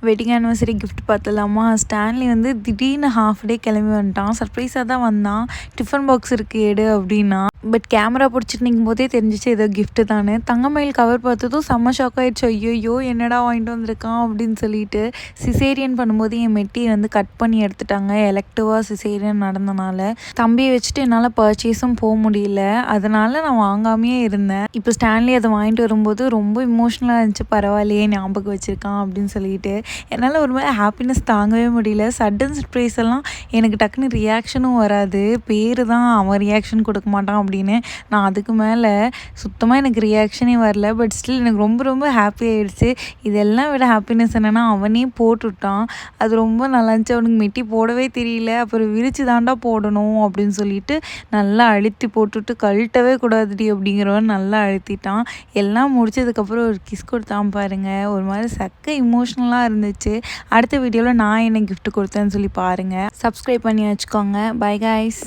Wedding anniversary gift பார்த்துலாமா. Stanley வந்து திடீர்னு ஹாஃப் டே கிளம்பி வந்துட்டான். சர்ப்ரைஸாக தான் வந்தான். டிஃபன் பாக்ஸ் இருக்குது எடு அப்படின்னா. பட் கேமரா பிடிச்சிட்டு நிற்கும் போதே தெரிஞ்சிச்சு ஏதோ கிஃப்ட்டு தானே. தங்கமயில் கவர் பார்த்ததும் செம்ம ஷாக் ஆகிடுச்சு. ஐயோ என்னடா வாங்கிட்டு வந்திருக்கான் அப்படின்னு சொல்லிட்டு. சிசேரியன் பண்ணும்போது என் மெட்டியை வந்து கட் பண்ணி எடுத்துட்டாங்க. எலக்டிவாக சிசேரியன் நடந்தனால தம்பியை வச்சுட்டு என்னால் பர்ச்சேஸும் போக முடியல. அதனால நான் வாங்காமையே இருந்தேன். இப்போ ஸ்டான்லி அதை வாங்கிட்டு வரும்போது ரொம்ப இமோஷ்னலாக இருந்துச்சு. பரவாயில்லையே ஞாபகம் வச்சுருக்கான் அப்படின்னு சொல்லிட்டு என்னால் ஒரு மாதிரி ஹாப்பினஸ் தாங்கவே முடியல. சடன் சர்ப்ரைஸ் எல்லாம் எனக்கு டக்குன்னு ரியாக்ஷனும் வராது. பேர் தான் அவன் ரியாக்ஷன் கொடுக்க மாட்டான் அப்படின்னு. நான் அதுக்கு மேலே சுத்தமாக எனக்கு ரியாக்ஷனே வரல. பட் ஸ்டில் எனக்கு ரொம்ப ரொம்ப ஹாப்பி ஆகிடுச்சு. இதெல்லாம் விட ஹாப்பினஸ் என்னென்னா அவனே போட்டுவிட்டான். அது ரொம்ப நல்லா இருந்துச்சு. அவனுக்கு மெட்டி போடவே தெரியல. அப்புறம் விரிச்சு தாண்டா போடணும் அப்படின்னு சொல்லிட்டு நல்லா அழுத்தி போட்டுவிட்டு கழட்டவே கூடாதுடி அப்படிங்கிறவன் நல்லா அழுத்திட்டான். எல்லாம் முடிச்சதுக்கப்புறம் ஒரு கிஸ் கொடுத்தான் பாருங்கள். ஒரு மாதிரி சக்க இமோஷ்னலாக இருந்துச்சு. அடுத்த வீடியோவில் நான் என்ன கிஃப்ட் கொடுத்தேன்னு சொல்லி பாருங்கள். சப்ஸ்கிரைப் பண்ணி வச்சுக்கோங்க. Bye guys.